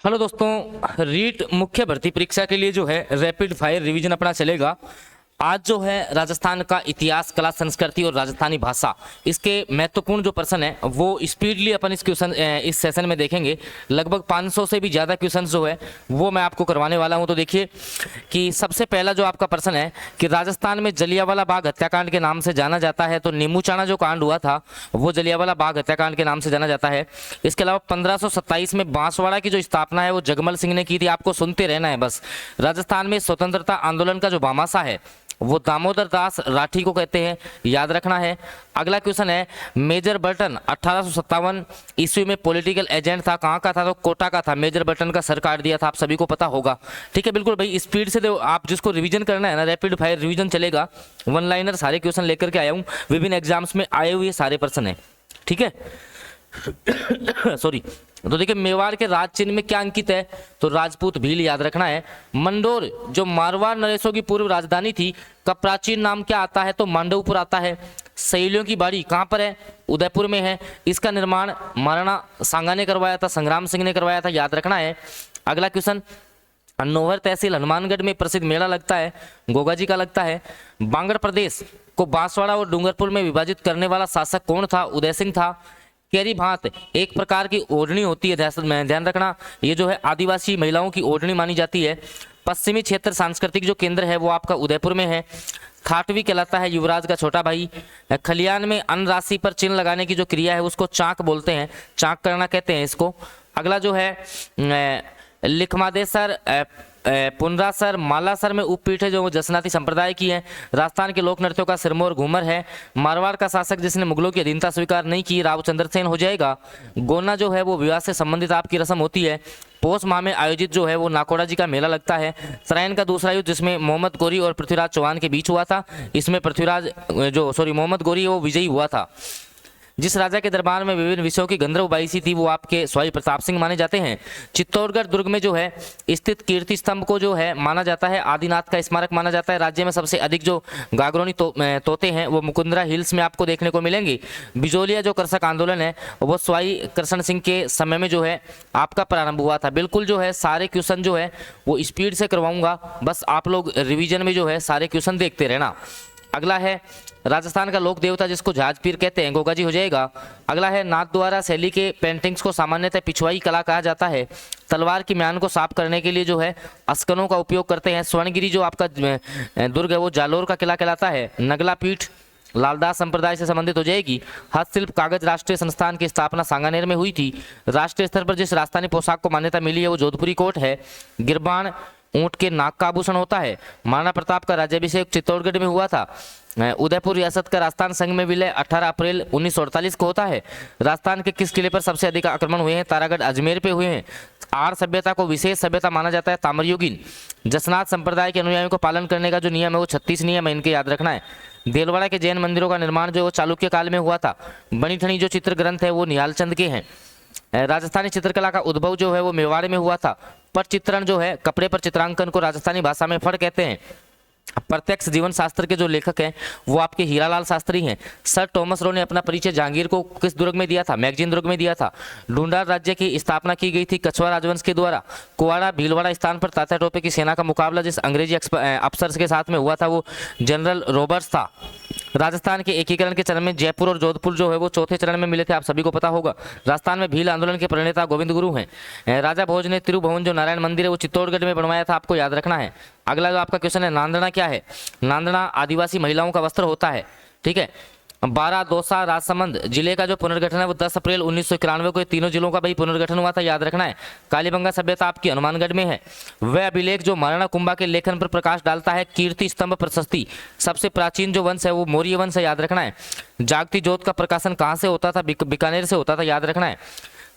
Hello दोस्तों, रीट मुख्य भर्ती परीक्षा के लिए जो है रैपिड फायर रिवीजन अपना चलेगा। आज जो है राजस्थान का इतिहास, कला, संस्कृति और राजस्थानी भाषा, इसके महत्वपूर्ण जो प्रश्न है वो स्पीडली अपन इस सेशन में देखेंगे। लगभग 500 से भी ज़्यादा क्वेश्चन जो है वो मैं आपको करवाने वाला हूं। तो देखिए कि सबसे पहला जो आपका प्रश्न है कि राजस्थान में जलियांवाला बाग हत्याकांड के नाम से जाना जाता है। तो नीमूचाना जो कांड हुआ था वो जलियांवाला बाग हत्याकांड के नाम से जाना जाता है। इसके अलावा 1527 में बांसवाड़ा की जो स्थापना है वो जगमल सिंह ने की थी। आपको सुनते रहना है बस। राजस्थान में स्वतंत्रता आंदोलन का जो भामाशाह है वो दामोदर दास राठी को कहते हैं, याद रखना है। अगला क्वेश्चन है, मेजर बर्टन 1857 ईस्वी में पॉलिटिकल एजेंट था, कहाँ का था? तो कोटा का था। मेजर बर्टन का सर काट दिया था, आप सभी को पता होगा। ठीक है, बिल्कुल भाई, स्पीड से दो। आप जिसको रिवीजन करना है ना, रैपिड फायर रिवीजन चलेगा। वन लाइनर सारे क्वेश्चन लेकर के आया हूँ, विभिन्न एग्जाम्स में आए हुए सारे प्रश्न है। ठीक है सॉरी। तो देखिए, मेवाड़ के राज चिन्ह में क्या अंकित है? तो राजपूत भील, याद रखना है। मंडोर जो मारवाड़ नरेशों की पूर्व राजधानी थी, का प्राचीन नाम क्या आता है? तो मांडवपुर आता है। सहेलियों की बाड़ी कहाँ पर है? उदयपुर में है। इसका निर्माण महाराणा सांगा ने करवाया था, संग्राम सिंह ने करवाया था, याद रखना है। अगला क्वेश्चन, नौहर तहसील हनुमानगढ़ में प्रसिद्ध मेला लगता है, गोगा जी का लगता है। बांगड़ प्रदेश को बांसवाड़ा और डूंगरपुर में विभाजित करने वाला शासक कौन था? उदय सिंह था। कैरी भात एक प्रकार की ओढ़नी होती है, ध्यान रखना, ये जो है आदिवासी महिलाओं की ओढ़नी मानी जाती है। पश्चिमी क्षेत्र सांस्कृतिक जो केंद्र है वो आपका उदयपुर में है। खाटवी कहलाता है युवराज का छोटा भाई। खलियान में अन्न राशि पर चिन्ह लगाने की जो क्रिया है उसको चाक बोलते हैं, चाक करना कहते हैं इसको। अगला जो है लिखमादेसर, पुनरासर, मालासर में उपपीठ है जो जसनाती संप्रदाय की है। राजस्थान के लोक नृत्यों का सिरमौर घूमर है। मारवाड़ का शासक जिसने मुगलों की अधीनता स्वीकार नहीं की, राव चंद्रसेन हो जाएगा। गोना जो है वो विवाह से संबंधित आपकी रस्म होती है। पोष माह में आयोजित जो है वो नाकोड़ा जी का मेला लगता है। सरायन का दूसरा युद्ध जिसमें मोहम्मद गोरी और पृथ्वीराज चौहान के बीच हुआ था, इसमें मोहम्मद गोरी वो विजयी हुआ था। जिस राजा के दरबार में विभिन्न विषयों की गंधर्व बाईसी थी वो आपके स्वाई प्रताप सिंह माने जाते हैं। चित्तौड़गढ़ दुर्ग में जो है स्थित कीर्ति स्तंभ को जो है माना जाता है आदिनाथ का स्मारक माना जाता है। राज्य में सबसे अधिक जो गागरोनी तोते हैं वो मुकुंदरा हिल्स में आपको देखने को मिलेंगे। बिजोलिया जो कृषक आंदोलन है वो स्वाई कृष्ण सिंह के समय में जो है आपका प्रारंभ हुआ था। बिल्कुल जो है सारे क्वेश्चन जो है वो स्पीड से करवाऊंगा, बस आप लोग रिविजन में जो है सारे क्वेश्चन देखते रहना। अगला है राजस्थान का लोक देवता जिसको जहाज पीर कहते हैं, गोगा जी हो जाएगा। अगला है नाथ द्वारा शैली के पेंटिंग्स को सामान्यतः पिछवाई कला कहा जाता है। तलवार की म्यान को साफ करने के लिए जो है अस्कनों का उपयोग करते हैं। स्वर्णगिरी जो आपका दुर्ग है वो जालोर का किला कहलाता है। नगला पीठ लालदास संप्रदाय से संबंधित हो जाएगी। हस्तशिल्प कागज राष्ट्रीय संस्थान की स्थापना सांगानेर में हुई थी। राष्ट्रीय स्तर पर जिस राजस्थानी पोशाक को मान्यता मिली है वो जोधपुरी कोट है। गिरबान ऊंट के नाक का आभूषण होता है। महाराणा प्रताप का राज्याभिषेक चित्तौड़गढ़ में हुआ था। उदयपुर रियासत का राजस्थान संघ में विलय 18 अप्रैल 1948 को होता है। राजस्थान के किस किले पर सबसे अधिक आक्रमण हुए हैं? तारागढ़ अजमेर पे हुए हैं। आर्य सभ्यता को विशेष सभ्यता माना जाता है, ताम्रयुगीन। जसनाथ संप्रदाय के अनुयायियों को पालन करने का जो नियम है वो 36 नियम है, इनके याद रखना है। देलवाड़ा के जैन मंदिरों का निर्माण जो चालुक्य काल में हुआ था। बनीठनी जो चित्र ग्रंथ है वो निहाल चंद के हैं। राजस्थानी चित्रकला का उद्भव जो है वो मेवाड़ में हुआ था। पट चित्रण जो है कपड़े पर चित्रांकन को राजस्थानी भाषा में फड़ कहते हैं। प्रत्यक्ष जीवन शास्त्र के जो लेखक हैं वो आपके हीरालाल शास्त्री हैं। सर टॉमस रो ने अपना परिचय जहांगीर को किस दुर्ग में दिया था? मैगजीन दुर्ग में दिया था। ढूंढार राज्य की स्थापना की गई थी कछवा राजवंश के द्वारा। कुवाड़ा भीलवाड़ा स्थान पर तात्या टोपे की सेना का मुकाबला जिस अंग्रेजी अफसर के साथ में हुआ था वो जनरल रॉबर्ट्स था। राजस्थान के एकीकरण के चरण में जयपुर और जोधपुर जो है वो चौथे चरण में मिले थे, आप सभी को पता होगा। राजस्थान में भील आंदोलन के प्रणेता गोविंद गुरु हैं। राजा भोज ने तिरुभुवन जो नारायण मंदिर है वो चित्तौड़गढ़ में बनवाया था, आपको याद रखना है। अगला जो आपका क्वेश्चन है, नांदना क्या है? नांदना आदिवासी महिलाओं का वस्त्र होता है। ठीक है। बारा, दौसा, राजसमंद जिले का जो पुनर्गठन है वो 10 अप्रैल 1991 को तीनों जिलों का भाई पुनर्गठन हुआ था, याद रखना है। कालीबंगा सभ्यता आपकी हनुमानगढ़ में है। वह अभिलेख जो महाराणा कुंभा के लेखन पर प्रकाश डालता है कीर्ति स्तंभ प्रशस्ति। सबसे प्राचीन जो वंश है वो मौर्य वंश है, याद रखना है। जागती ज्योत का प्रकाशन कहाँ से होता था? बीकानेर से होता था, याद रखना है।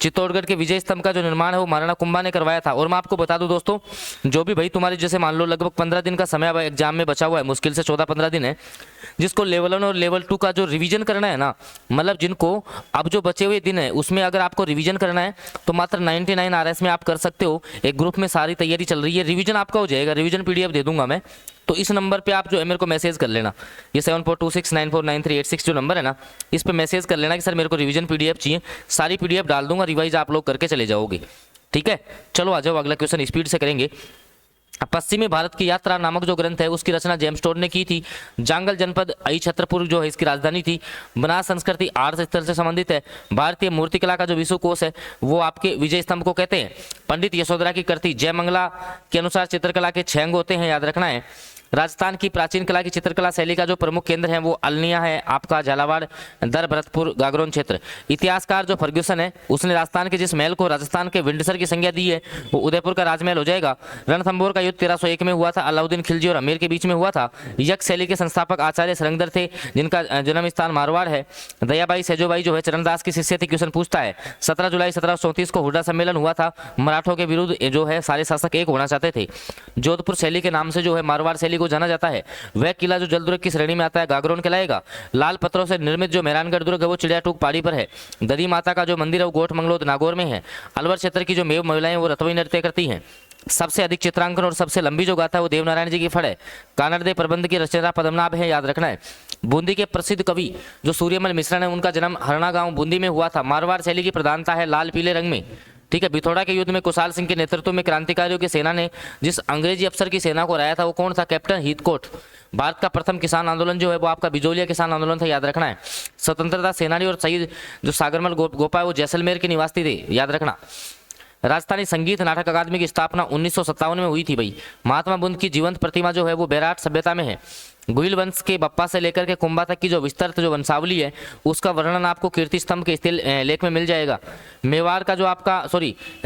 चित्तौड़गढ़ के विजय स्तंभ का जो निर्माण है वो महाराणा कुंभा ने करवाया था। और मैं आपको बता दूं दोस्तों, जो भी भाई तुम्हारे जैसे मान लो लगभग 15 दिन का समय अब एग्जाम में बचा हुआ है, मुश्किल से 14-15 दिन है, जिसको लेवल 1 और लेवल 2 का जो रिवीजन करना है ना, मतलब जिनको अब जो बचे हुए दिन है उसमें अगर आपको रिवीजन करना है तो मात्र 99 RS में आप कर सकते हो। एक ग्रुप में सारी तैयारी चल रही है, रिवीजन आपका हो जाएगा। रिवीजन PDF दे दूंगा मैं, तो इस नंबर पे आप जो है मेरे को मैसेज कर लेना। ये 7426949386 जो नंबर है ना, इस पे मैसेज कर लेना कि सर मेरे को रिवीजन PDF चाहिए। सारी PDF डाल दूंगा, रिवाइज आप लोग करके चले जाओगे। ठीक है, चलो आ जाओ अगला क्वेश्चन स्पीड से करेंगे। पश्चिमी भारत की यात्रा नामक जो ग्रंथ है उसकी रचना जेम्स टोड ने की थी। जांगल जनपद आई छत्रपुर जो है इसकी राजधानी थी। बनास संस्कृति आर्थ स्थल से संबंधित है। भारतीय मूर्तिकला का जो विश्वकोश है वो आपके विजय स्तंभ को कहते हैं। पंडित यशोधरा की कृति जयमंगला के अनुसार चित्रकला के 6 अंग होते हैं, याद रखना है। राजस्थान की प्राचीन कला की चित्रकला शैली का जो प्रमुख केंद्र है वो अलनिया है, आपका झालावाड़, दर, भरतपुर, गागरोन क्षेत्र। इतिहासकार जो फर्ग्यूसन है उसने राजस्थान के जिस महल को राजस्थान के विंडसर की संज्ञा दी है वो उदयपुर का राजमहल हो जाएगा। रणथंभौर का युद्ध 1301 में हुआ था, अलाउद्दीन खिलजी और अमीर के बीच में हुआ था। यक्ष शैली के संस्थापक आचार्य सरंगदर थे जिनका जन्म स्थान मारवाड़ है। दयाबाई सेजोबाई जो है चरणदास की शिष्य थी। क्वेश्चन पूछता है 17 जुलाई 1734 को हुड्डा सम्मेलन हुआ था। मराठों के विरुद्ध जो है सारे शासक एक होना चाहते थे। जोधपुर शैली के नाम से जो है मारवाड़ शैली को जाना जाता है। वह किला जो जल दुर्ग की श्रेणी में आता है गागरोन कहलाएगा। लाल पत्थरों से निर्मित जो मेहरानगढ़ दुर्ग है वो चिड़ियाटूक पहाड़ी पर है। दधी माता का जो मंदिर है वो गोठ मंगलोद नागौर में है। अलवर क्षेत्र की जो मेव महिलाएं वो रतवई नृत्य करती हैं। सबसे अधिक चित्रांकन और सबसे लंबी जो गाथा है वो देवनारायण जी की फड़ है। कानड़दे प्रबंध की रचयिता पद्मनाभ है, याद रखना है। बूंदी के प्रसिद्ध कवि जो सूर्यमल मिश्रा है उनका जन्म हरना गांव बूंदी में हुआ था। मारवाड़ शैली की प्रधानता है लाल पीले रंग में, ठीक है। बिथोड़ा के युद्ध में कुशाल सिंह के नेतृत्व में क्रांतिकारियों की सेना ने जिस अंग्रेजी अफसर की सेना को हराया था वो कौन था? Captain Heathcote. भारत का प्रथम किसान आंदोलन जो है वो आपका बिजोलिया किसान आंदोलन था, याद रखना है। स्वतंत्रता सेनानी और शहीद जो सागरमल गोपा है वो जैसलमेर के निवासी थे, याद रखना। राजस्थानी संगीत नाटक अकादमी की स्थापना 1957 में हुई थी भाई। महात्मा बुद्ध की जीवंत प्रतिमा जो है वो बैराट सभ्यता में है। गुहिल वंश के बप्पा से लेकर के कुंभा तक की जो विस्तृत जो वंशावली है उसका वर्णन आपको कीर्ति स्तंभ के स्थिल लेख में मिल जाएगा। मेवाड़ का जो आपका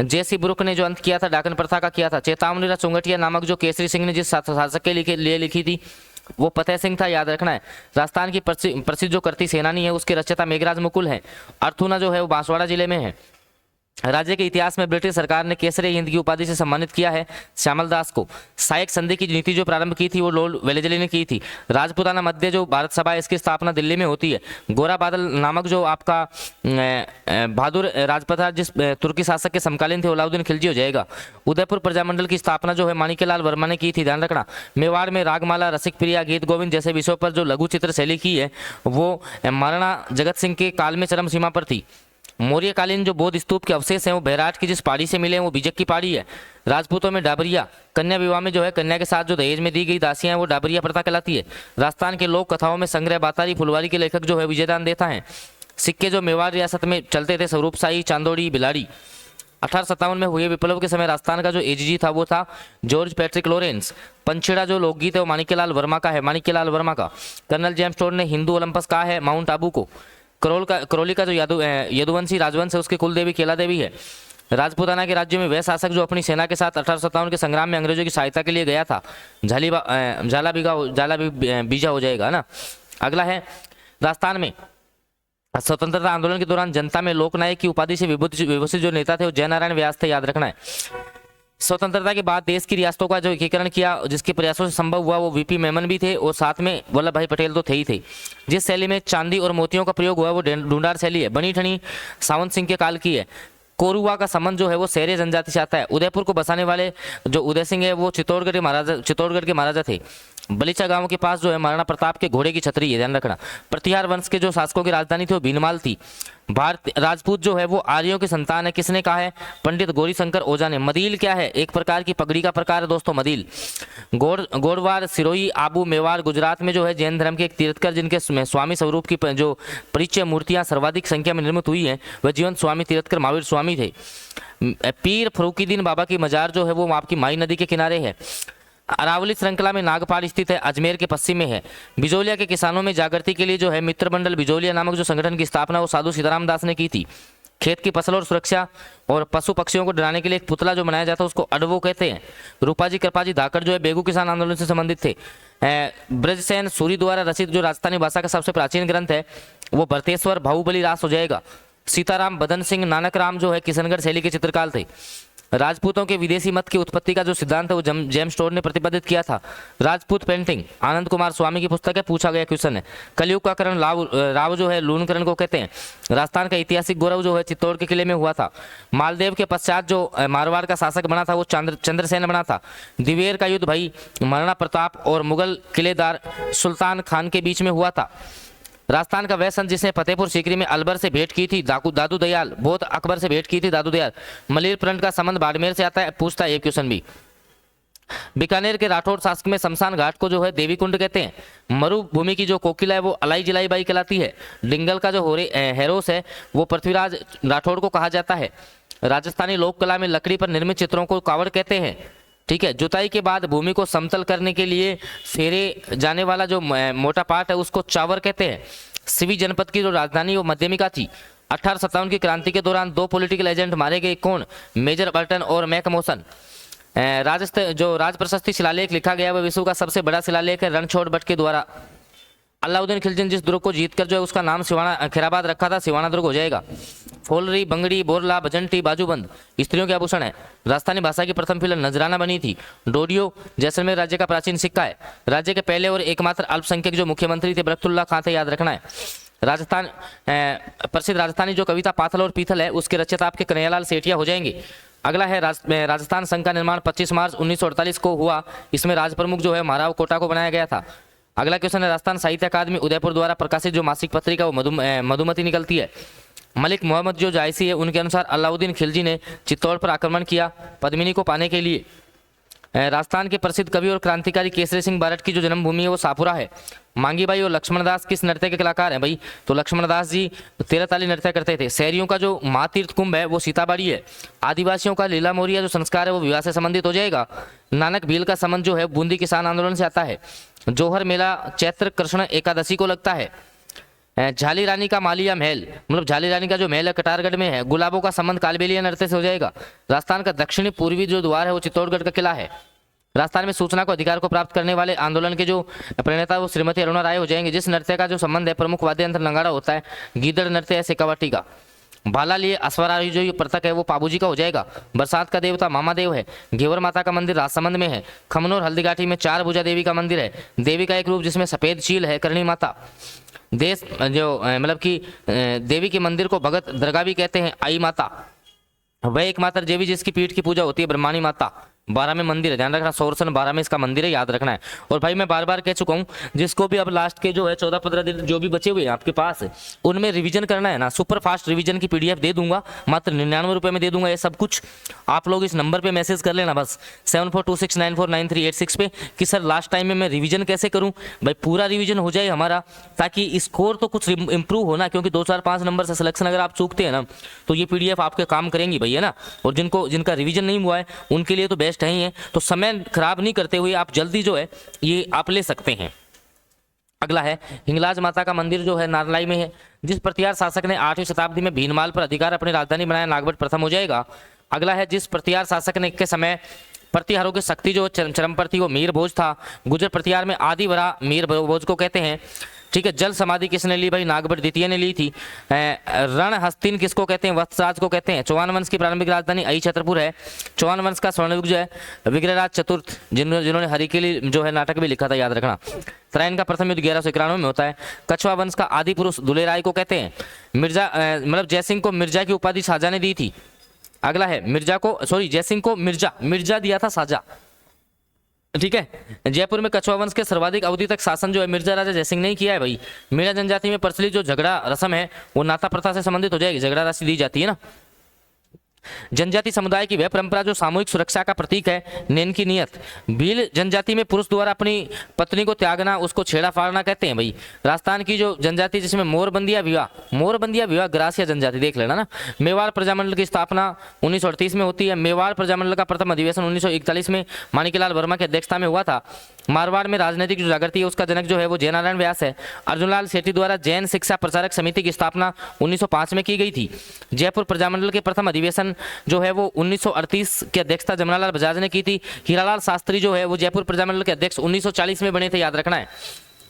जेसी ब्रुक ने जो अंत किया था डाकन प्रथा का किया था। चेतावनी चुंगटिया नामक जो केसरी सिंह ने जिस शासक के लिए लिखी थी वो फतेह सिंह था, याद रखना है। राजस्थान की प्रसिद्ध जो करती सेनानी है उसके रचयिता मेघराज मुकुल है। अर्थुना जो है वो बांसवाड़ा जिले में है। राज्य के इतिहास में ब्रिटिश सरकार ने केसरी हिंद की उपाधि से सम्मानित किया है श्यामल दास को। सहायक संधि की नीति जो प्रारंभ की थी वो लॉर्ड वेलेस्ली ने की थी। राजपूताना मध्य जो भारत सभा है इसकी स्थापना दिल्ली में होती है। गोरा बादल नामक जो आपका बहादुर राजपथ जिस तुर्की शासक के समकालीन थे अलाउद्दीन खिलजी हो जाएगा। उदयपुर प्रजामंडल की स्थापना जो है माणिक्यलाल वर्मा ने की थी, ध्यान रखना। मेवाड़ में रागमाला, रसिक प्रिया, गीत गोविंद जैसे विषयों पर जो लघु चित्र शैली की है वो महाराणा जगत सिंह के काल में चरम सीमा पर थी। मौर्यकालीन जो बौद्ध स्तूप के अवशेष हैं वो बैराट की जिस पहाड़ी से मिले हैं वो बीजक की पहाड़ी है। राजपूतों में डाबरिया, कन्या विवाह में जो है कन्या के साथ जो दहेज में दी गई दासियां हैं वो डाबरिया प्रथा कहलाती है। राजस्थान के लोक कथाओं में संग्रह बातारी फुलवारी के लेखक जो है विजयदान देता है। सिक्के जो मेवाड़ रियासत में चलते थे स्वरूप शाही, चांदोड़ी, बिलाड़ी। 1857 में हुए विप्लव के समय राजस्थान का जो एजीजी था वो था जॉर्ज पैट्रिक लॉरेंस। पंचेड़ा जो लोकगीत है वो माणिक्यलाल वर्मा का है, माणिक्यलाल वर्मा का। कर्नल जेम्स टोड ने हिंदू ओलंपस कहा है माउंट आबू को। करौली का जो यदुवंशी राजवंश है उसकी कुल देवी केला देवी है। राजपूताना के राज्य में वह शासक जो अपनी सेना के साथ 1857 के संग्राम में अंग्रेजों की सहायता के लिए गया था झाला बीजा हो जाएगा ना। अगला है राजस्थान में स्वतंत्रता आंदोलन के दौरान जनता में लोकनायक की उपाधि से विभूषित जो नेता थे वो जयनारायण व्यास थे, याद रखना है। स्वतंत्रता के बाद देश की रियासतों का जो एकीकरण किया जिसके प्रयासों से संभव हुआ वो वीपी मेमन भी थे और साथ में वल्लभ भाई पटेल तो थे ही थे। जिस शैली में चांदी और मोतियों का प्रयोग हुआ वो ढूंढार शैली है, बनी ठनी सावंत सिंह के काल की है। कोरुआ का संबंध जो है वो शहरी जनजाति से आता है। उदयपुर को बसाने वाले जो उदय सिंह है वो चित्तौड़गढ़ के महाराजा थे। बलीचा गांव के पास जो है महाराणा प्रताप के घोड़े की छतरी है, ध्यान रखना। प्रतिहार वंश के जो शासकों की राजधानी थी वो भीनमाल थी। भारत राजपूत जो है वो आर्यों की संतान है, किसने कहा है? पंडित गौरीशंकर ओझा ने। मदील क्या है? एक प्रकार की पगड़ी का प्रकार है दोस्तों, मदील। गोरवार, सिरोही, आबू, मेवाड़ गुजरात में जो है जैन धर्म के एक तीर्थकर जिनके स्वामी स्वरूप की जो परिचय मूर्तियां सर्वाधिक संख्या में निर्मित हुई है वह जीवंत स्वामी तीर्थकर महावीर स्वामी थे। पीर फरूकीदीन बाबा की मजार जो है वो आपकी माई नदी के किनारे है। अरावली श्रृंखला में नागपाल स्थित है, अजमेर के पश्चिम में है। बिजोलिया के किसानों में जागृति के लिए जो है मित्र मंडल बिजोलिया नामक जो संगठन की स्थापना वो साधु सीताराम दास ने की थी। खेत की फसल और सुरक्षा और पशु पक्षियों को डराने के लिए एक पुतला जो बनाया जाता है उसको अडवो कहते हैं। रूपाजी कृपाजी धाकड़ जो है बेगू किसान आंदोलन से संबंधित थे। ब्रजसेन सूरी द्वारा रचित जो राजस्थानी भाषा का सबसे प्राचीन ग्रंथ है वो भरतेश्वर बाहुबली रास हो जाएगा। सीताराम बदन सिंह नानक राम जो है किशनगढ़ शैली के चित्रकार थे। राजपूतों के विदेशी मत की उत्पत्ति का जो सिद्धांत है वो जेम्स टोड ने प्रतिपादित किया था। राजपूत पेंटिंग आनंद कुमार स्वामी की पुस्तक है, पूछा गया क्वेश्चन है। कलयुग का करण राव जो है लूनकरण को कहते हैं। राजस्थान का ऐतिहासिक गौरव जो है चित्तौड़ के किले में हुआ था। मालदेव के पश्चात जो मारवाड़ का शासक बना था वो चंद्रसेन बना था। दिवेर का युद्ध भाई महाराणा प्रताप और मुगल किलेदार सुल्तान खान के बीच में हुआ था। राजस्थान का वह संत जिसने फतेहपुर सीकरी में अलवर से भेंट की थी, दादू दयाल, बहुत अकबर से भेंट की थी, दादू दयाल। मलिर प्रणत का संबंध बाड़मेर से आता है, पूछता है ये क्वेश्चन भी। बीकानेर के राठौड़ शासक में शमशान घाट को जो है देवी कुंड कहते हैं। मरुभूमि की जो कोकिला है वो अलाई जिलाई बाई कहलाती है। डिंगल का जो हेरोस है वो पृथ्वीराज राठौड़ को कहा जाता है। राजस्थानी लोक कला में लकड़ी पर निर्मित चित्रों को कावड़ कहते हैं। ठीक है, जुताई के बाद भूमि को समतल करने के लिए फेरे जाने वाला जो मोटा पार्ट है उसको चावर कहते हैं। सिवी जनपद की जो राजधानी वो मध्यमिका थी। 1857 की क्रांति के दौरान 2 पॉलिटिकल एजेंट मारे गए, कौन? मेजर बर्टन और मैकमोसन। राजस्थान जो राज प्रशस्ति शिलालेख लिखा गया वह विश्व का सबसे बड़ा शिलालेख है, रणछोड़ भट्ट के द्वारा। अलाउद्दीन खिलजी जिस दुर्ग को जीतकर जो है उसका नाम सिवाना खैराबाद रखा था, सिवाना दुर्ग हो जाएगा। फोलरी, बंगड़ी, बोरला, भजंटी, बाजूबंद स्त्रियों के आभूषण है। राजस्थानी भाषा की प्रथम फिल्म नजराना बनी थी। डोडियो जैसलमेर राज्य का प्राचीन सिक्का है। राज्य के पहले और एकमात्र अल्पसंख्यक जो मुख्यमंत्री थे बरकतुल्लाह खां थे, याद रखना है। राजस्थान प्रसिद्ध राजस्थानी जो कविता पाथल और पीथल है उसके रचयिता आपके कन्हैयालाल सेठिया हो जाएंगे। अगला है राजस्थान संघ का निर्माण 25 मार्च 1948 को हुआ। इसमें राज प्रमुख जो है महाराव कोटा को बनाया गया था। अगला क्वेश्चन है राजस्थान साहित्य अकादमी उदयपुर द्वारा प्रकाशित जो मासिक पत्रिका वो मधुमती निकलती है। मलिक मोहम्मद जो जायसी है उनके अनुसार अलाउद्दीन खिलजी ने चित्तौड़ पर आक्रमण किया पद्मिनी को पाने के लिए। राजस्थान के प्रसिद्ध कवि और क्रांतिकारी केसरी सिंह बारट की जो जन्मभूमि है वो सापुरा है। मांगीबाई और लक्ष्मणदास किस नृत्य के कलाकार हैं भाई? तो लक्ष्मणदास जी 13 ताली नृत्य करते थे। शहरियों का जो महातीर्थ कुंभ है वो सीताबाड़ी है। आदिवासियों का लीला मोरिया जो संस्कार है वो विवाह से संबंधित हो जाएगा। नानक भील का संबंध जो है बूंदी किसान आंदोलन से आता है। जौहर मेला चैत्र कृष्ण एकादशी को लगता है। झाली रानी का मालिया महल, मतलब झाली रानी का जो महल है कटारगढ़ में है। गुलाबों का संबंध कालबेलिया नृत्य से हो जाएगा। राजस्थान का दक्षिणी पूर्वी जो द्वार है वो चित्तौड़गढ़ का किला है। राजस्थान में सूचना को अधिकार को प्राप्त करने वाले आंदोलन के जो प्रणेता वो श्रीमती अरुणा राय हो जाएंगे। जिस नृत्य का जो संबंध है प्रमुख वाद्य यंत्र नगाड़ा होता है। गीदड़ नृत्य है शेखावाटी का। भाला लिए अश्वरारोही जो प्रतक है वो पाबूजी का हो जाएगा। बरसात का देवता मामादेव है। घेवर माता का मंदिर राजसमंद में है। खमनोर हल्दीघाटी में 4 भुजा देवी का मंदिर है। देवी का एक रूप जिसमें सफेद चील है करणी माता। देश जो मतलब कि देवी के मंदिर को भगत दरगाह भी कहते हैं, आई माता। वह एकमात्र देवी जिसकी पीठ की पूजा होती है ब्रह्माणी माता। 12 में मंदिर है, ध्यान रखना। सोरसन 12 में इसका मंदिर है, याद रखना है। और भाई मैं बार बार कह चुका हूँ जिसको भी अब लास्ट के जो है 14-15 दिन जो भी बचे हुए हैं आपके पास उनमें रिवीजन करना है ना, सुपर फास्ट रिवीजन की PDF दे दूंगा, मात्र 99 रुपये में दे दूंगा। ये सब कुछ आप लोग इस नंबर पे मैसेज कर लेना बस 7426949386 पे कि सर लास्ट टाइम में मैं रिवीजन कैसे करूँ। भाई पूरा रिवीजन हो जाए हमारा, ताकि स्कोर तो कुछ इंप्रूव हो ना, क्योंकि 2 4 5 नंबर से सिलेक्शन अगर आप चूकते हैं ना तो ये PDF आपके काम करेंगी भैया ना। और जिनका रिवीजन नहीं हुआ है उनके लिए तो बेस्ट है ही है। तो समय खराब नहीं करते हुए आप जल्दी जो है ये आप ले सकते हैं। अगला है हिंगलाज माता का मंदिर जो है नारलाई में है। जिस प्रतिहार शासक ने 8वीं शताब्दी में भीनमाल पर अधिकार अपनी राजधानी बनाया, नागभट्ट प्रथम हो जाएगा। अगला है जिस प्रतिहार शासक ने के समय प्रतिहारों की शक्ति जो चरम पर थी वो मीर भोज था। गुजर प्रतिहार में आदि वरा मीर भोज को कहते हैं। ठीक है, जल समाधि किसने ली भाई? नागभट्ट द्वितीय ने ली थी। रण हस्तिन किसको कहते हैं? वत्सराज को कहते हैं। चौहान वंश की प्रारंभिक राजधानी आई छतरपुर है। चौहान वंश का स्वर्णयुग जो है विग्रहराज चतुर्थ जिन्होंने हरिकेली जो है नाटक भी लिखा था, याद रखना। त्रैन का प्रथम युद्ध 1191 में होता है। कछवा वंश का आदि पुरुष दुलेराय को कहते हैं। मिर्जा मतलब जयसिंह को मिर्जा की उपाधि शाहजहां ने दी थी। अगला है जयसिंह को मिर्जा दिया था शाहजहां। ठीक है, जयपुर में कछवा वंश के सर्वाधिक अवधि तक शासन जो है मिर्जा राजा जयसिंह ने किया है भाई। मीणा जनजाति में प्रचलित जो झगड़ा रस्म है वो नाता प्रथा से संबंधित हो जाएगी। झगड़ा राशि दी जाती है ना। जनजाति समुदाय की वह परंपरा जो सामूहिक सुरक्षा का प्रतीक है, नेन की नियत। भील जनजाति में पुरुष द्वारा अपनी पत्नी को त्यागना उसको छेड़ा फाड़ना कहते हैं भाई। राजस्थान की जो जनजाति जिसमें मोरबंदिया विवाह ग्रासिया जनजाति देख लेना ना। मेवाड़ प्रजामंडल की स्थापना 1938 में होती है। मेवाड़ प्रजामंडल का प्रथम अधिवेशन 1941 में माणिकलाल वर्मा की अध्यक्षता में हुआ था। मारवाड़ में राजनीतिक जो जागृति है उसका जनक जो है वो जयनारायण व्यास है। अर्जुनलाल सेठी द्वारा जैन शिक्षा प्रचारक समिति की स्थापना 1905 में की गई थी। जयपुर प्रजामंडल के प्रथम अधिवेशन जो है वो 1938 की अध्यक्षता जमनालाल बजाज ने की थी। हीरालाल शास्त्री जो है वो जयपुर प्रजामंडल के अध्यक्ष 1940 में बने थे, याद रखना है।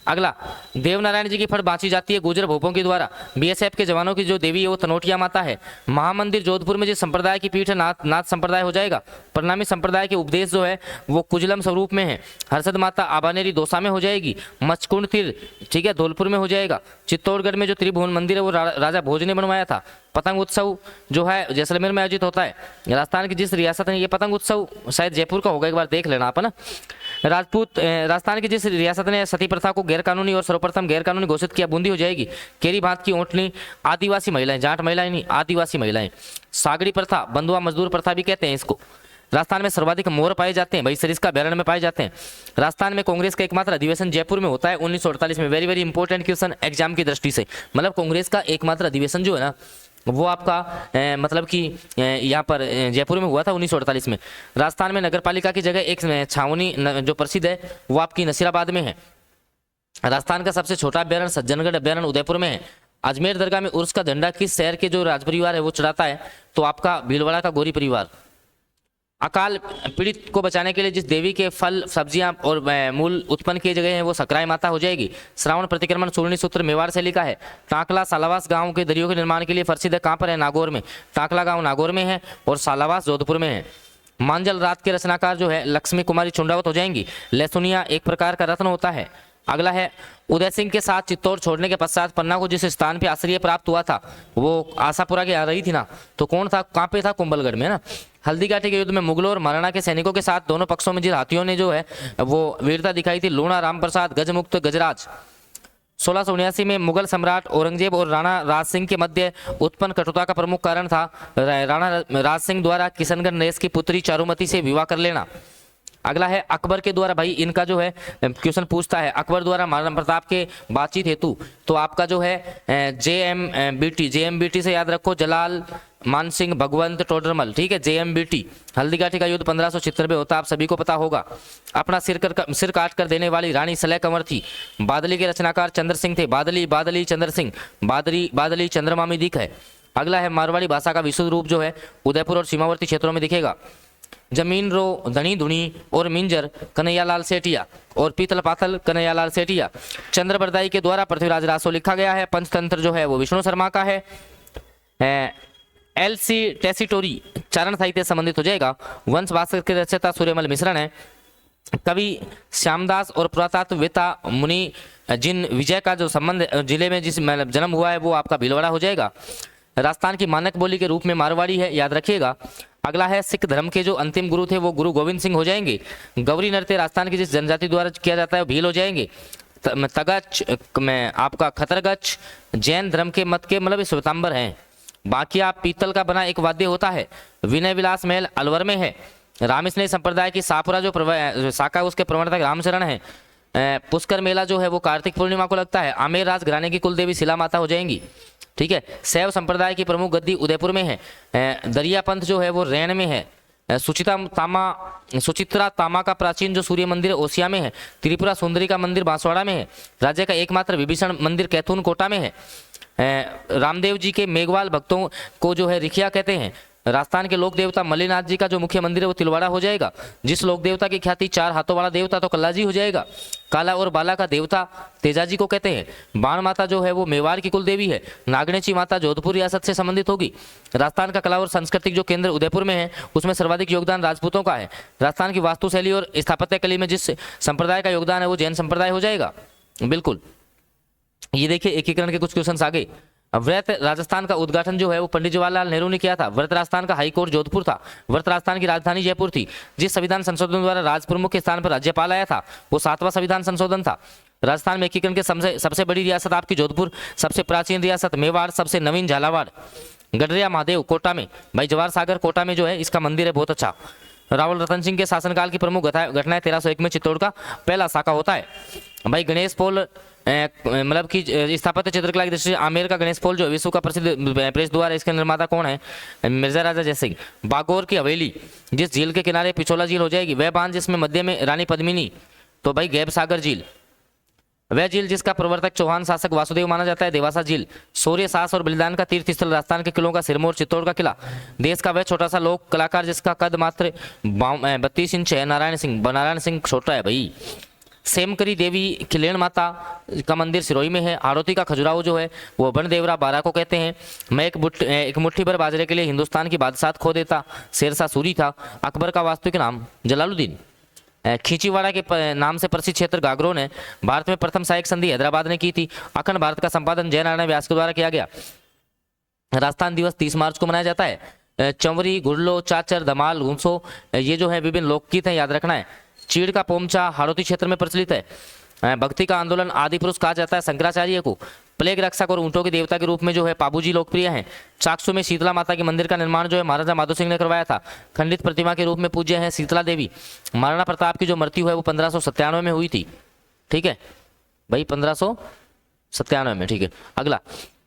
अगला देवनारायण जी की फट बांची जाती है गुर्जर भोपों के द्वारा। BSF के जवानों की जो देवी है वो तनोटिया माता है। महामंदिर जोधपुर में जिस संप्रदाय की पीठ है नाथ संप्रदाय हो जाएगा। प्रणामी संप्रदाय के उपदेश जो है वो कुजलम स्वरूप में है। हर्षद माता आबानेरी दौसा में हो जाएगी। मचकुंड तीर ठीक है धौलपुर में हो जाएगा। चित्तौड़गढ़ में जो त्रिभुवन मंदिर है वो राजा भोज ने बनवाया था। पतंग उत्सव जो है जैसलमेर में आयोजित होता है। राजस्थान की जिस रियासत ने ये पतंग उत्सव शायद जयपुर का होगा, एक बार देख लेना आप ना। राजस्थान की जिस रियासत ने सती प्रथा को गैरकानूनी और सर्वप्रथम गैरकानूनी घोषित किया, बूंदी हो जाएगी। केरी भात की ओंटनी, आदिवासी महिलाएं, जाट महिलाएं नहीं, आदिवासी महिलाएं। सागड़ी प्रथा, बंधुआ मजदूर प्रथा भी कहते हैं इसको। राजस्थान में सर्वाधिक मोर पाए जाते हैं भाई, सरिस्का अभ्यारण्य में पाए जाते हैं। राजस्थान में कांग्रेस का एकमात्र अधिवेशन जयपुर में होता है 1948 में। Very very important question exam की दृष्टि से, मतलब कांग्रेस का एकमात्र अधिवेशन जो है ना वो आपका मतलब कि यहाँ पर जयपुर में हुआ था 1948 में। राजस्थान में नगर पालिका की जगह एक छावनी जो प्रसिद्ध है वो आपकी नसीराबाद में है। राजस्थान का सबसे छोटा अभ्यारण्य सज्जनगढ़ अभ्यारण्य उदयपुर में है। अजमेर दरगाह में उर्स का झंडा किस शहर के जो राज परिवार है वो चढ़ाता है, तो आपका भीलवाड़ा का गौरी परिवार। अकाल पीड़ित को बचाने के लिए जिस देवी के फल सब्जियां और मूल उत्पन्न किए गए हैं वो सकराय माता हो जाएगी। श्रावण प्रतिक्रमण चूर्णी सूत्र मेवाड़ से लिखा है। टाकला सालावास गांव के दरियों के निर्माण के लिए प्रसिद्ध है, कहाँ पर है? नागौर में। टाकला गांव नागौर में है और सालावास जोधपुर में है। मांजल रात के रचनाकार जो है लक्ष्मी कुमारी चुंडावत हो जाएंगी। लहसुनिया एक प्रकार का रत्न होता है। अगला है उदय सिंह के साथ चित्तौड़ छोड़ने के पश्चात पन्ना को जिस स्थान पे आश्रय प्राप्त हुआ था वो आशापुरा के आ रही थी ना, तो कौन था? कहाँ पे था? कुंभलगढ़ में ना। हल्दीघाटी के युद्ध में मुगलों और महाराणा के सैनिकों के साथ दोनों पक्षों में जिन हाथियों ने जो है वो वीरता दिखाई थी, लूणा रामप्रसाद गजमुक्त गजराज। 1679 में मुगल सम्राट औरंगजेब और राणा राज सिंह के मध्य उत्पन्न कटुता का प्रमुख कारण था राणा राज सिंह द्वारा किशनगढ़ नरेश की पुत्री चारुमती से विवाह कर लेना। अगला है अकबर के द्वारा, भाई इनका जो है क्वेश्चन पूछता है अकबर द्वारा महाराणा प्रताप के बातचीत हेतु, तो आपका जो है JMBT से याद रखो, जलाल मान सिंह भगवंत टोडरमल, ठीक है, JMBT। हल्दीघाटी का युद्ध 1576 में होता, आप सभी को पता होगा। अपना सिर काट कर देने वाली रानी सलह कंवर थी। बादली के रचनाकार चंद्र सिंह थे। बादली चंद्र सिंह, बादली चंद्रमा में दिख है। अगला है मारवाड़ी भाषा का विशुद्ध रूप जो है उदयपुर और सीमावर्ती क्षेत्रों में दिखेगा। जमीन रो धनी धुनी और मिंजर कन्हैयालाल सेठिया और पीतल पाथल कन्हैयालाल सेठिया। चंद्रबरदाई के द्वारा पृथ्वीराज रासो लिखा गया है। पंचतंत्र जो है वो विष्णु शर्मा का है। LC टेसिटोरी चारण साहित्य संबंधित हो जाएगा। वंश भास्कर के रचयिता सूर्यमल मिश्रण है। कवि श्यामदास और पुरातत्ववेत्ता मुनि जिन विजय का जो संबंध जिले में जिस जन्म हुआ है वो आपका भीलवाड़ा हो जाएगा। राजस्थान की मानक बोली के रूप में मारवाड़ी है, याद रखिएगा। अगला है सिख धर्म के जो अंतिम गुरु थे वो गुरु गोविंद सिंह हो जाएंगे। गौरी नृत्य राजस्थान की जिस जनजाति द्वारा किया जाता है वो भील हो जाएंगे। तगच में आपका खतरगच जैन धर्म के मत के मतलब श्वेतांबर हैं। बाकिया पीतल का बना एक वाद्य होता है। विनय विलास महल अलवर में है। रामस्नेह संप्रदाय की सापुरा जो शाखा उसके प्रवर्तक रामचरण है। पुष्कर मेला जो है वो कार्तिक पूर्णिमा को लगता है। आमेर राज घराने की कुलदेवी शिला माता हो जाएंगी, ठीक है। शैव संप्रदाय की प्रमुख गद्दी उदयपुर में है। दरिया पंथ जो है वो रैन में है। सुचित्रा तामा का प्राचीन जो सूर्य मंदिर ओसिया में है। त्रिपुरा सुंदरी का मंदिर बांसवाड़ा में है। राज्य का एकमात्र विभीषण मंदिर कैथून कोटा में है। रामदेव जी के मेघवाल भक्तों को जो है रिखिया कहते हैं। राजस्थान के लोक देवता मल्लीनाथ जी का जो मुख्य मंदिर है वो तिलवाड़ा हो जाएगा। जिस लोक देवता की ख्याति 4 हाथों वाला देवता तो कल्लाजी हो जाएगा। काला और बाला का देवता तेजाजी को कहते हैं। बाण माता जो है वो मेवाड़ की कुल देवी है। नागणेची माता जोधपुर रियासत से संबंधित होगी। राजस्थान का कला और सांस्कृतिक जो केंद्र उदयपुर में है उसमें सर्वाधिक योगदान राजपूतों का है। राजस्थान की वास्तुशैली और स्थापत्य कला में जिस संप्रदाय का योगदान है वो जैन संप्रदाय हो जाएगा। बिल्कुल, ये देखिए एकीकरण के कुछ क्वेश्चन आगे। व्रत राजस्थान का उद्घाटन जो है वो पंडित जवाहरलाल नेहरू ने किया था। व्रत राजस्थान का हाईकोर्ट जोधपुर था। व्रत राजस्थान की राजधानी जयपुर थी। जिस संविधान संशोधन द्वारा राज प्रमुख के स्थान पर राज्यपाल आया था वो 7वां संविधान संशोधन था। राजस्थान में एकीकरण के सबसे बड़ी रियासत आपकी जोधपुर, सबसे प्राचीन रियासत मेवाड़, सबसे नवीन झालावाड़। गडरिया महादेव कोटा में, भाई जवाहर सागर कोटा में जो है इसका मंदिर है बहुत अच्छा। रावल रतन सिंह के शासनकाल की प्रमुख घटनाएं 1301 में चित्तौड़ का पहला शाखा होता है। भाई गणेश पोल मतलब कि स्थापत्य चित्रकला की दृष्टि से आमेर का गणेश पोल जो विश्व का प्रसिद्ध प्रेस द्वार है, इसके निर्माता कौन है? मिर्जा राजा जयसिंह। बागौर की हवेली जिस झील के किनारे पिछोला झील हो जाएगी। वह बांध जिसमें मध्य में रानी पद्मिनी, तो भाई गैब सागर झील। वह झील जिसका प्रवर्तक चौहान शासक वासुदेव माना जाता है, देवासा झील। शौर्य साहस और बलिदान का तीर्थ स्थल राजस्थान के किलों का सिरमौर चित्तौड़ का किला। देश का वह छोटा सा लोक कलाकार जिसका कद मात्र 32 इंच है, नारायण सिंह छोटा है भाई। सेमकरी देवी खिलेन माता का मंदिर सिरोही में है। हाड़ौती का खजुराहो जो है वो बनदेवरा बारा को कहते हैं। मैं एक मुट्ठी भर बाजरे के लिए हिंदुस्तान की बादशाहत खो देता, शेरशाह सूरी था। अकबर का वास्तविक नाम जलालुद्दीन। खींचीवाड़ा के नाम से प्रसिद्ध क्षेत्र गागरों ने भारत में प्रथम सहायक संधि हैदराबाद ने की थी। अखंड भारत का संपादन जयनारायण व्यास के द्वारा किया गया। राजस्थान दिवस 30 मार्च को मनाया जाता है। चंवरी, गुड़लो, चाचर, धमाल, घुंसो ये जो है विभिन्न लोकगीत हैं, याद रखना है। चीड़ का पोमचा हाड़ौती क्षेत्र में प्रचलित है। भक्ति का आंदोलन आदि पुरुष कहा जाता है शंकराचार्य को। प्लेग रक्षक और ऊंटों के देवता के रूप में जो है पाबूजी लोकप्रिय हैं। चाकसू में शीतला माता के मंदिर का निर्माण जो है महाराजा माधो सिंह ने करवाया था। खंडित प्रतिमा के रूप में पूज्य है शीतला देवी। महाराणा प्रताप की जो मृत्यु है वो 1597 में हुई थी। ठीक है भाई, 1597 में। ठीक है, अगला,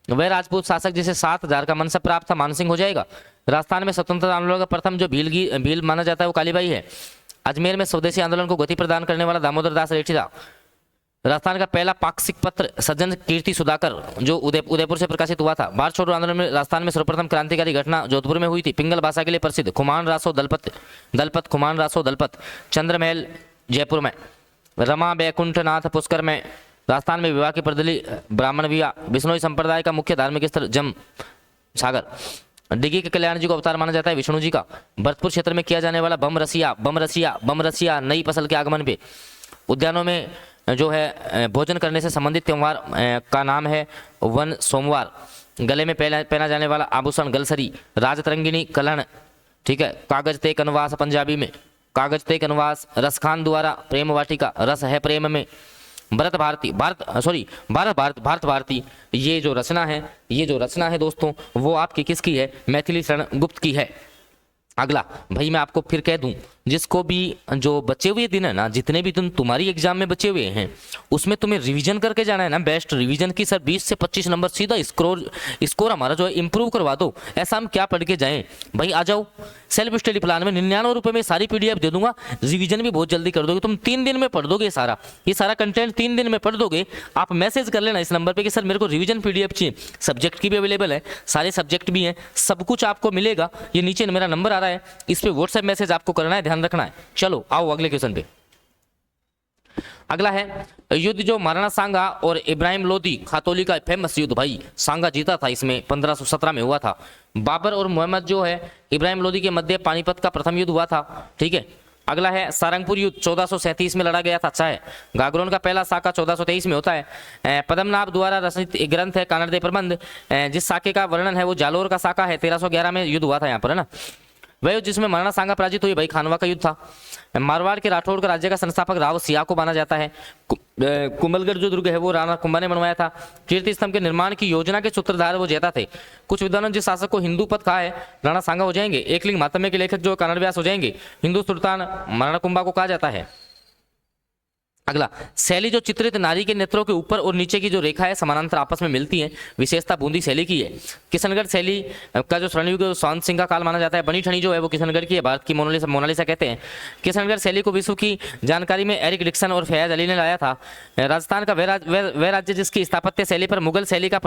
वह राजपूत शासक जिसे 7000 का मनसब प्राप्त था मानसिंह हो जाएगा। राजस्थान में स्वतंत्रता आंदोलन का प्रथम जो भील माना जाता है वो कालीबाई है। अजमेर में स्वदेशी आंदोलन को गति प्रदान करने वाला दामोदर दास रेड्डी था। राजस्थान का पहला पाक्षिक पत्र सज्जन कीर्ति सुधाकर जो उदयपुर से प्रकाशित हुआ था। भारत छोड़ो आंदोलन में राजस्थान में सर्वप्रथम क्रांतिकारी घटना जोधपुर में हुई थी। पिंगल भाषा के लिए प्रसिद्ध खुमान रासो दलपत खुमान रासो दलपत चंद्रमहल जयपुर में। रमा बैकुंठनाथ पुष्कर में। राजस्थान में विवाह की प्रदली ब्राह्मण विवाह। बिश्नोई संप्रदाय का मुख्य धार्मिक स्थल जम सागर। डिगी के कल्याण जी को अवतार माना जाता है विष्णु जी का। भरतपुर क्षेत्र में किया जाने वाला बम रसिया नई फसल के आगमन पे। उद्यानों में जो है भोजन करने से संबंधित त्यौहार का नाम है वन सोमवार। गले में पहना जाने वाला आभूषण गलसरी। राजतरंगिणी कलहण। ठीक है, कागज ते कनवास पंजाबी में। कागज ते कनवास। रसखान द्वारा प्रेम वाटिका रस है प्रेम में। भारत भारती ये जो रचना है दोस्तों वो आपकी किसकी है? मैथिली शरण गुप्त की है। अगला भाई मैं आपको फिर कह दूं, जिसको भी जो बचे हुए दिन है ना, जितने भी दिन तुम्हारी एग्जाम में बचे हुए हैं उसमें तुम्हें रिवीजन करके जाना है ना। बेस्ट रिवीजन की सर 20 से 25 नंबर सीधा स्कोर हमारा जो है इंप्रूव करवा दो। ऐसा हम क्या पढ़ के जाएं भाई? आ जाओ, सेल्फ स्टडी प्लान में 99 रुपए में सारी पीडीएफ दे दूंगा। रिवीजन भी बहुत जल्दी कर दोगे तुम, 3 दिन में पढ़ दोगे ये सारा कंटेंट 3 दिन में पढ़ दोगे। आप मैसेज कर लेना इस नंबर पे कि सर मेरे को रिवीजन पीडीएफ चाहिए। सब्जेक्ट की भी अवेलेबल है, सारे सब्जेक्ट भी हैं, सब कुछ आपको मिलेगा। ये नीचे मेरा नंबर आ रहा है, इस पे व्हाट्सएप मैसेज आपको करना है, ध्यान रखना है। चलो आओ अगले क्वेश्चन पे। अगला है युद्ध जो महाराणा सांगा और इब्राहिम लोदी खातोली का फेमस युद्ध। भाई सांगा जीता था इसमें, 1517 में हुआ था। बाबर और मोहम्मद जो है इब्राहिम लोदी के मध्य पानीपत का प्रथम युद्ध हुआ था। ठीक है, अगला है सारंगपुर युद्ध 1437 में लड़ा गया था। अच्छा है, गागरोन का पहला साका 1423 में होता है। पद्मनाभ द्वारा रचित एक ग्रंथ है कानड़दे प्रबंध, जिस साके का वर्णन है वो जालोर का साका है। 1311 में युद्ध हुआ था यहाँ पर, है ना। वह युद्ध जिसमें महाराणा सांगा पराजित हुई, भाई खानवा का युद्ध था। मारवाड़ के राठौड़ का राज्य का संस्थापक राव सिया को माना जाता है। कुंभलगढ़ जो दुर्ग है वो राणा कुंभा ने बनवाया था। कीर्ति स्तंभ के निर्माण की योजना के सूत्रधार वो जेता थे। कुछ विद्वानों जिस शासक को हिंदू पद कहा है राणा सांगा हो जाएंगे। एकलिंग महात्म्य के लेखक जो कन्नड़ व्यास हो जाएंगे। हिंदू सुल्तान महाराणा कुंभा को कहा जाता है। अगला शैली जो चित्रित नारी के नेत्रों के ऊपर और नीचे की जो रेखा है समानांतर आपस में मिलती है, विशेषता बूंदी शैली की है। किशनगढ़ शैली का जो स्वर्णयुग स्वांत सिंह का काल माना जाता है। बनी ठनी जो है वो किशनगढ़ की है, भारत की मोनालिसा कहते हैं। किशनगढ़ शैली को विश्व की जानकारी में एरिक डिक्सन और फैयाज अली ने लाया था। राजस्थान का वह राज्य जिसकी स्थापत्य शैली पर मुगल शैली का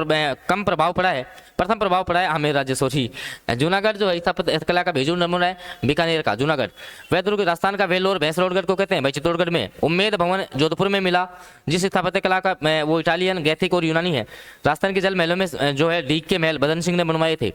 कम प्रभाव पड़ा है, प्रथम प्रभाव पड़ा है आमेर राज्य सॉरी। जूनागढ़ जो है स्थापत्य कला का भेजू नमूना है बीकानेर का जूनागढ़। वह दुर्ग राजस्थान का वेलोर भैंसरोडगढ़ को कहते हैं भाई चित्तौड़गढ़ में। उम्मेद भवन जोधपुर में मिला, जिस स्थापत्य कला का वो इटालियन गैथिक और यूनानी है। राजस्थान के जल महलों में जो है डीक के महल बदन सिंह ने बनवाए थे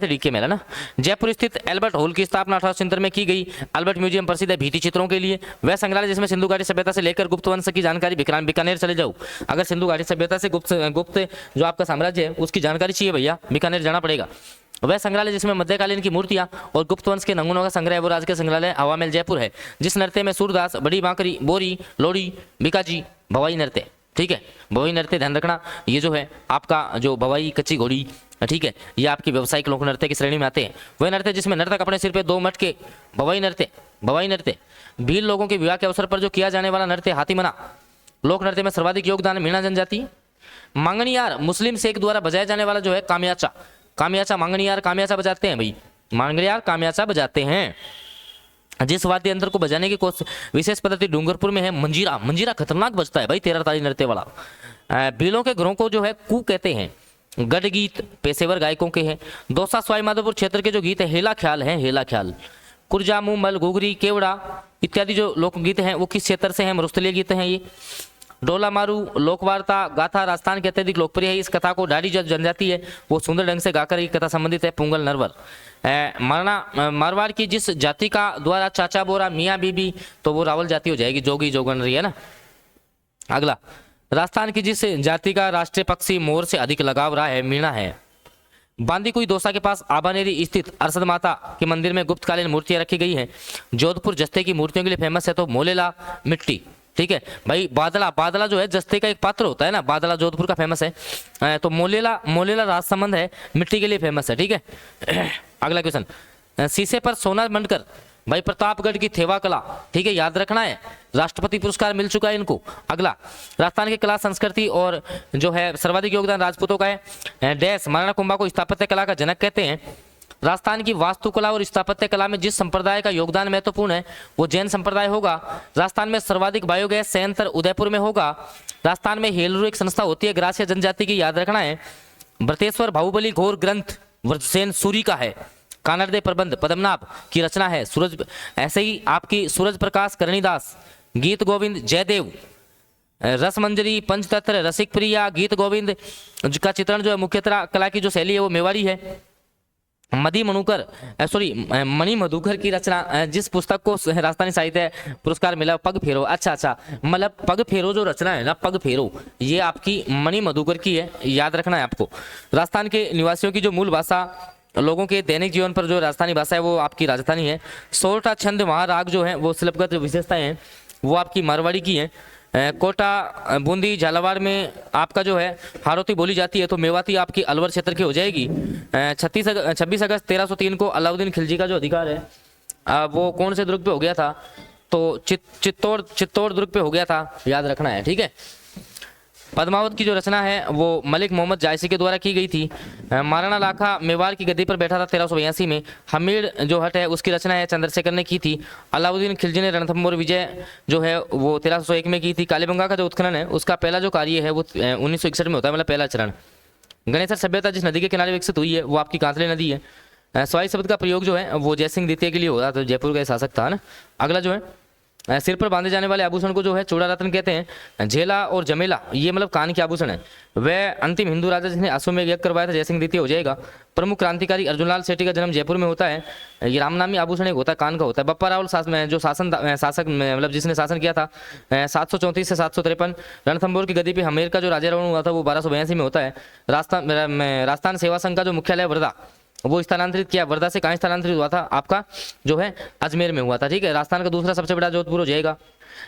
डीक के महल, है ना। जयपुर स्थित एल्बर्ट हॉल की स्थापना 1870 में की गई। अल्बर्ट म्यूजियम प्रसिद्ध है भित्ति चित्रों के लिए। वह संग्रहालय जिसमें सिंधु घाटी सभ्यता से लेकर गुप्त वंश की जानकारी, बीकानेर चले जाओ। अगर सिंधु घाटी सभ्यता से गुप्त जो आपका साम्राज्य है उसकी जानकारी चाहिए भैया, बीकानेर जाना पड़ेगा। वह संग्रहालय जिसमें मध्यकालीन की मूर्तियां और गुप्त वंश के नमूनों का संग्रह है वो राजकीय संग्रहालय हवा महल जयपुर है। जिस नृत्य में सूरदास, बड़ी बांकरी, बोरी, लोड़ी, बीकाजी, भवाई नृत्य। ठीक है, भवाई नृत्य ध्यान रखना, ये जो है आपका जो भवाई कच्ची घोड़ी, ठीक है, ये आपकी व्यावसायिक लोक नृत्य की श्रेणी में आते हैं। वह नृत्य जिसमें नर्तक अपने सिर पे 2 मटके, भवाई नृत्य। भील लोगों के विवाह के अवसर पर जो किया जाने वाला नृत्य हाथीमना। लोक नृत्य में सर्वाधिक योगदान मीणा जनजाति। मांगणियार मुस्लिम शेख द्वारा बजाया जाने वाला जो है कामियाचा मांगणियार कामियाचा बजाते हैं भाई, मांगणियार कामियाचा बजाते हैं। जिस वाद्य यंत्र को बजाने की विशेष पद्धति डूंगरपुर में है मंजीरा खतरनाक बजता है भाई, 13 ताली नृत्य वाला। भीलों के घरों को जो है कू कहते हैं। गढ़ गीत पेशेवर गायकों के हैं। दौसा सवाई माधोपुर क्षेत्र के जो गीत है हेला ख्याल। कुरजा, मुमल, घुघरी, केवड़ा इत्यादि जो लोकगीत हैं वो किस क्षेत्र से हैं? मरुस्थलीय गीत हैं ये। डोला मारू लोकवार्ता गाथा राजस्थान की अत्यधिक लोकप्रिय है। इस कथा को ढाडी जो जनजाति है वो सुंदर ढंग से गाकर ये कथा संबंधित है। पुंगल नरवर। मारवाड़ की जिस जाति का द्वारा चाचा बोरा मियाँ बीबी, तो वो रावल जाति हो जाएगी, जोगी जोगन रही है ना। अगला राजस्थान की जिस जाति का राष्ट्रीय पक्षी मोर से अधिक लगाव रहा है मीणा है। बांदीकुई दौसा के पास आबानेरी स्थित अरसद माता के मंदिर में गुप्तकालीन मूर्तियां रखी गई हैं। जोधपुर जस्ते की मूर्तियों के लिए फेमस है, तो मोलेला मिट्टी। ठीक है भाई, बादला, बादला जो है जस्ते का एक पात्र होता है ना, बादला जोधपुर का फेमस है। तो मोलेला, मोलेला राजसमंद है, मिट्टी के लिए फेमस है। ठीक है अगला क्वेश्चन, शीशे पर सोना मंडकर भाई प्रतापगढ़ की थेवा कला, ठीक है याद रखना है, राष्ट्रपति पुरस्कार मिल चुका है इनको। अगला, राजस्थान की कला संस्कृति और जो है सर्वाधिक योगदान राजपूतों का है। डैश, महाराणा कुंभा को स्थापत्य कला का जनक कहते हैं। राजस्थान की वास्तुकला और स्थापत्य कला में जिस संप्रदाय का योगदान महत्वपूर्ण है वो जैन संप्रदाय होगा। राजस्थान में सर्वाधिक बायोगैस संयंत्र उदयपुर में होगा। राजस्थान में हेलरू एक संस्था होती है ग्रासीय जनजाति की, याद रखना है। ब्रतेश्वर बाहुबली घोर ग्रंथ व्रतसेन सूरी का है। कानड़दे प्रबंध पद्मनाभ की रचना है। सूरज, ऐसे ही आपकी सूरज प्रकाश करणीदास, गीत गोविंद जयदेव, रसमंजरी, पंचतंत्र, रसिक प्रिया, गीत गोविंद का चित्रण जो है मुख्यतः कला की जो शैली है वो मेवाड़ी है। मणि मधुकर की रचना, जिस पुस्तक को राजस्थानी साहित्य पुरस्कार मिला पग फेरो, अच्छा मतलब पग फेरो जो रचना है ना, पग फेरो, ये आपकी मणि मधुकर की है, याद रखना है आपको। राजस्थान के निवासियों की जो मूल भाषा, लोगों के दैनिक जीवन पर जो राजस्थानी भाषा है वो आपकी राजस्थानी है। 16टा छंद महाराग जो है वो शिल्पगत विशेषताएं हैं वो आपकी मारवाड़ी की है। कोटा, बूंदी, झालावाड़ में आपका जो है हाड़ौती बोली जाती है, तो मेवाती आपकी अलवर क्षेत्र की हो जाएगी। 26 अगस्त 1303 को अलाउद्दीन खिलजी का जो अधिकार है वो कौन से दुर्ग पे हो गया था, तो चित्तौड़ दुर्ग पे हो गया था, याद रखना है। ठीक है, पद्मावत की जो रचना है वो मलिक मोहम्मद जायसी के द्वारा की गई थी। महाराणा लाखा मेवाड़ की गद्दी पर बैठा था 1382 में। हमीर जो हट है उसकी रचना है चंद्रशेखर ने की थी। अलाउद्दीन खिलजी ने रणथंभौर विजय जो है वो 1301 में की थी। कालीबंगा का जो उत्खनन है उसका पहला जो कार्य है वो 1961 में होता है, मतलब पहला चरण। गणेशर सभ्यता जिस नदी के किनारे विकसित हुई है वो आपकी कांतले नदी है। सवाई शब्द का प्रयोग जो है वो जयसिंह द्वितीय के लिए होता, तो जयपुर का शासक था ना। अगला जो है, सिर पर बांधे जाने वाले आभूषण को जो है चूड़ा रत्न कहते हैं। झेला और जमेला ये मतलब कान के आभूषण है। वह अंतिम हिंदू राजा जिसने अश्वमेध यज्ञ करवाया था जयसिंह द्वितीय हो जाएगा। प्रमुख क्रांतिकारी अर्जुनलाल सेठी का जन्म जयपुर में होता है। ये रामनामी आभूषण एक होता है, कान का होता है। बप्पा रावल जो शासक मतलब जिसने शासन किया था 734 से 753। रणथंभौर की गद्दी पे हमीर का जो राजा रावण हुआ था वो 1282 में होता है। राजस्थान सेवा संघ का जो मुख्यालय वर्धा वो स्थानांतरित किया। वर्धा से कहाँ स्थानांतरित हुआ था, आपका जो है अजमेर में हुआ था। ठीक है, राजस्थान का दूसरा सबसे बड़ा जोधपुर हो जाएगा।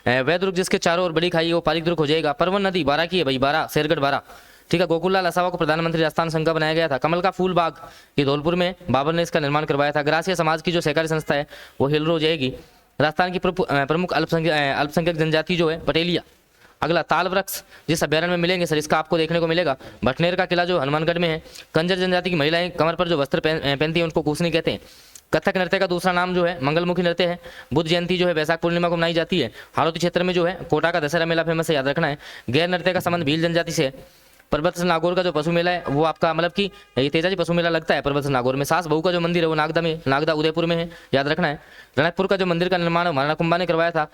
वह दुर्ग जिसके चारों ओर बड़ी खाई है वो पारिक दुर्ग हो जाएगा। परवन नदी 12 की है भाई, 12 शेरगढ़ 12। ठीक है, गोकुललाल असावा को प्रधानमंत्री राजस्थान संघ का बनाया गया था। कमल का फूल बाग ये धौलपुर में बाबर ने इसका निर्माण करवाया था। ग्रासीय समाज की जो सहकारी संस्था है वो हेलरो हो जाएगी। राजस्थान की प्रमुख अल्पसंख्यक जनजाति जो है पटेलिया। अगला, ताल वृक्ष जिस अभ्यारण्य में मिलेंगे सर इसका आपको देखने को मिलेगा। भटनेर का किला जो हनुमानगढ़ में है। कंजर जनजाति की महिलाएं कमर पर जो वस्त्र पहनती हैं उनको कुसनी कहते हैं। कथक नृत्य का दूसरा नाम जो है मंगलमुखी नृत्य है। बुद्ध जयंती जो है वैशाख पूर्णिमा को मनाई जाती है। हाड़ौती क्षेत्र में जो है कोटा का दशहरा मेला फेमस है, याद रखना है। गैर नृत्य का संबंध भील जनजाति से है। पर्वत नागौर का जो पशु मेला है वो आपका मतलब कि ये तेजाजी पशु मेला लगता है पर्वत नागौर में। सास बहू का जो मंदिर है वो नागदा उदयपुर में है, याद रखना है। रणकपुर का जो मंदिर का निर्माण महाराणा कुंभा ने करवाया था।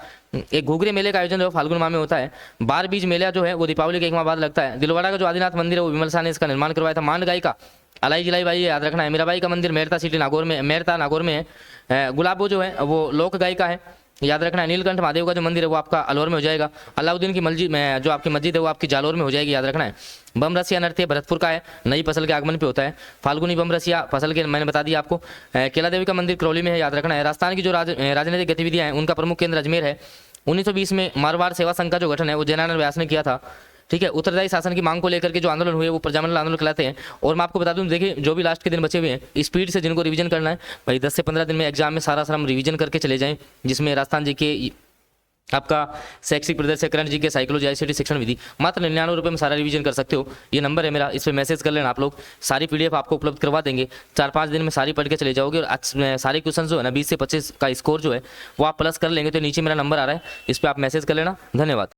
एक घुघरे मेले का आयोजन जो फाल्गुन माह में होता है। बार बीज मेला जो है वो दीपावली के 1 माह बाद लगता है। दिलवाड़ा का जो आदिनाथ मंदिर है वो विमल शाह ने इसका निर्माण करवाया था। मांड गाय का अलाई जिलाई बाई याद रखना है। मीराबाई का मंदिर मेरता सिटी नागौर में है। गुलाबो जो है वो लोक गाय का है, याद रखना है। नीलकंठ महादेव का जो मंदिर है वो आपका अलवर में हो जाएगा। अलाउद्दीन की मस्जिद में जो आपकी मस्जिद है वो आपकी जालौर में हो जाएगी, याद रखना है। बम रसिया नृत्य भरतपुर का है, नई फसल के आगमन पे होता है। फाल्गुनी बम रसिया फसल के मैंने बता दिया आपको। केला देवी का मंदिर करौली में है, याद रखना है। राजस्थान की जो राजनीतिक गतिविधियां हैं उनका प्रमुख केंद्र अजमेर है। 1920 में मारवाड़ सेवा संघ का जो गठन है वो जयनारायण व्यास ने किया था। ठीक है, उत्तरदायी शासन की मांग को लेकर के जो आंदोलन हुए वो प्रजामंडल आंदोलन कहलाते हैं। और मैं आपको बता दूं, देखिए जो भी लास्ट के दिन बचे हुए हैं स्पीड से जिनको रिवीजन करना है भाई 10 से 15 दिन में एग्जाम में सारा हम रिवीजन करके चले जाएं, जिसमें राजस्थान जी के आपका शैक्षिक प्रदर्शन करंट जी के साइकोलॉजी ICT शिक्षण विधि मात्र 99 रुपये में सारा रिवीजन कर सकते हो। ये नंबर है मेरा, इस पर मैसेज कर लेना आप लोग। सारी PDF आपको उपलब्ध करवा देंगे। 4-5 दिन में सारी पढ़ के चले जाओगे और सारे क्वेश्चन जो है ना 20 से 25 का स्कोर जो है वो आप प्लस कर लेंगे। तो नीचे मेरा नंबर आ रहा है, इस पर आप मैसेज कर लेना। धन्यवाद।